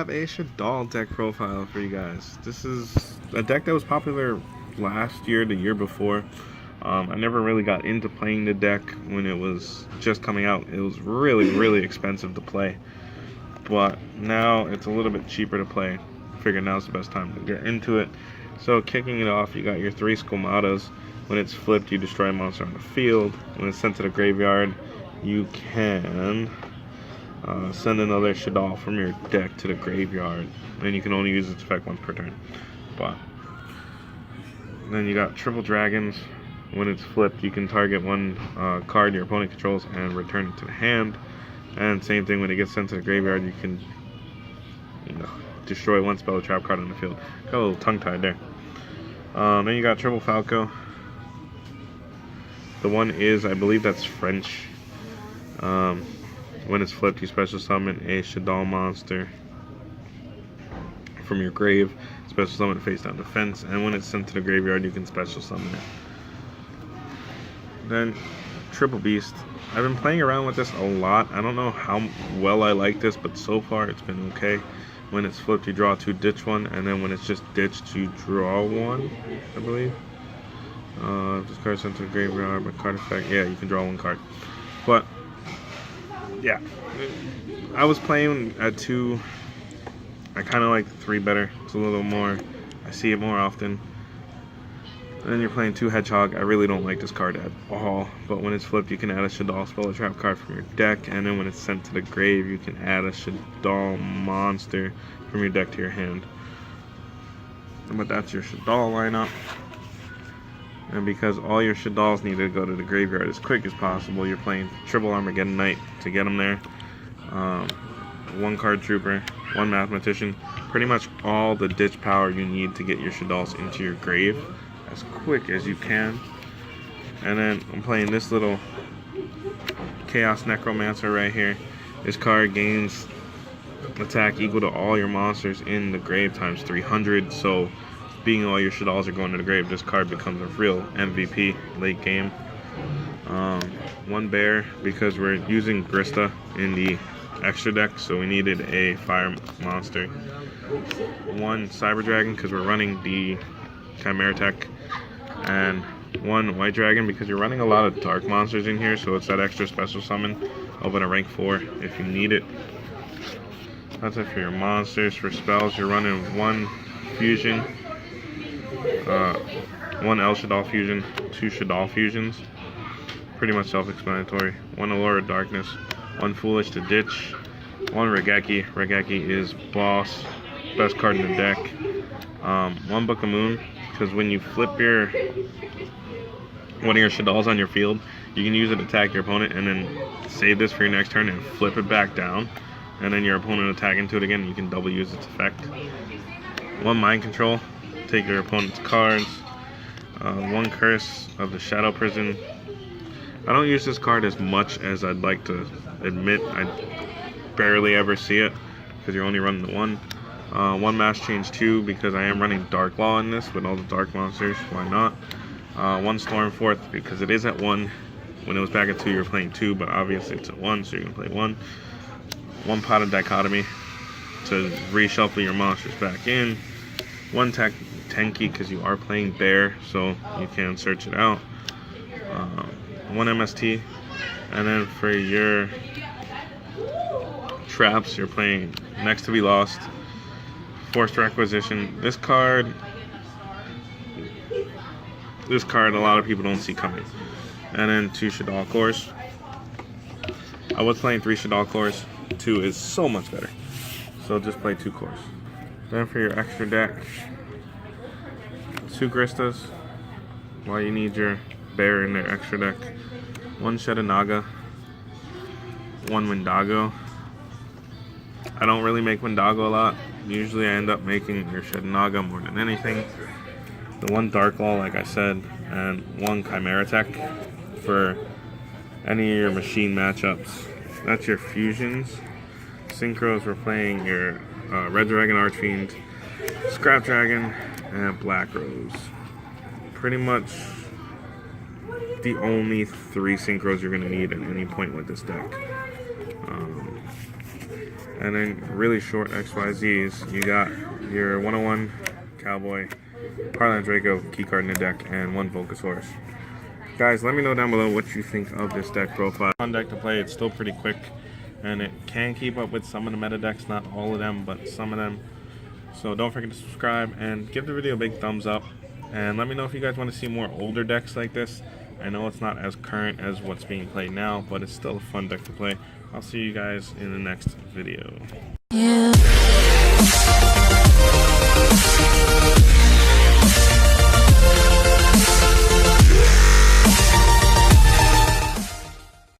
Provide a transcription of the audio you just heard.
have a Shaddoll deck profile for you guys. This is a deck that was popular last year, the year before. I never really got into playing the deck when it was just coming out. It was really expensive to play. But now it's a little bit cheaper to play. Figured now's the best time to get into it. So kicking it off, you got your 3 Scomatas. When it's flipped, you destroy a monster on the field. When it's sent to the graveyard, you can send another Shaddoll from your deck to the graveyard. And you can only use its effect once per turn. But then you got Triple Dragons. When it's flipped, you can target one card your opponent controls and return it to the hand. And same thing, when it gets sent to the graveyard, you can destroy one spell or trap card on the field. Got a little tongue-tied there. Then you got Triple Falco. The one is, I believe that's French. When it's flipped, you special summon a Shaddoll monster from your grave. Special summon it face down defense. And when it's sent to the graveyard, you can special summon it. Then Triple Beast. I've been playing around with this a lot. I don't know how well I like this, but so far it's been okay. When it's flipped, you draw 2, ditch 1, and then when it's just ditched, you draw 1, I believe. This card sent to the graveyard by card effect. Yeah, you can draw 1 card. But yeah, I was playing at 2. I kind of like 3 better. It's a little more. I see it more often. And then you're playing 2 Hedgehog. I really don't like this card at all. But when it's flipped, you can add a Shaddoll spell or trap card from your deck. And then when it's sent to the grave, you can add a Shaddoll monster from your deck to your hand. But that's your Shaddoll lineup. And because all your Shaddolls need to go to the graveyard as quick as possible, you're playing Triple Armageddon Knight to get them there. 1 Card Trooper, 1 Mathematician. Pretty much all the ditch power you need to get your Shaddolls into your grave as quick as you can. And then I'm playing this little Chaos Necromancer right here. This card gains attack equal to all your monsters in the grave times 300. So being all your Shaddolls are going to the grave, this card becomes a real MVP late game. 1 Bear, because we're using Grista in the extra deck, so we needed a fire monster. 1 Cyber Dragon, because we're running the Chimera Tech. And 1 White Dragon, because you're running a lot of dark monsters in here, so it's that extra special summon. Open a rank 4 if you need it. That's it for your monsters. For spells, you're running 1 Fusion, 1 El Shaddoll Fusion, 2 Shaddoll Fusions. Pretty much self-explanatory. 1 Allure of Darkness, 1 Foolish to ditch, 1 Regeki. Regeki is boss, best card in the deck. 1 Book of Moon, because when you flip one of your Shaddolls on your field, you can use it to attack your opponent and then save this for your next turn and flip it back down. And then your opponent attack into it again, and you can double use its effect. 1 Mind Control, take your opponent's cards. 1 Curse of the Shadow Prison. I don't use this card as much as I'd like to admit. I barely ever see it because you're only running the 1. 1 Mass Change 2, because I am running Dark Law in this with all the dark monsters. Why not? 1 Stormforth, because it is at 1. When it was back at 2, you were playing 2, but obviously it's at 1, so you're going to play 1. 1 Pot of Dichotomy to reshuffle your monsters back in. 1 Tenki, because you are playing Bear, so you can search it out. 1 MST. And then for your traps, you're playing Next to Be Lost, Forced Requisition. This card a lot of people don't see coming. And then 2 Shaddoll Cores. I was playing 3 Shaddoll Cores. 2 is so much better. So just play 2 cores. Then for your extra deck, 2 Gristas. Why you need your Bear in their extra deck. 1 Shedanaga. 1 Wendigo. I don't really make Wendigo a lot. Usually I end up making your Shedanaga more than anything. The 1 Dark Law, like I said, and 1 Chimera Tech for any of your machine matchups. That's your fusions. Synchros, we're playing your Red Dragon Archfiend, Scrap Dragon, and Black Rose. Pretty much the only 3 synchros you're going to need at any point with this deck. And then really short XYZs, you got your 101 Cowboy, Parliament Draco, keycard in the deck, and 1 Volcasaurus. Guys, let me know down below what you think of this deck profile. Fun deck to play, it's still pretty quick, and it can keep up with some of the meta decks, not all of them, but some of them. So don't forget to subscribe and give the video a big thumbs up. And let me know if you guys want to see more older decks like this. I know it's not as current as what's being played now, but it's still a fun deck to play. I'll see you guys in the next video.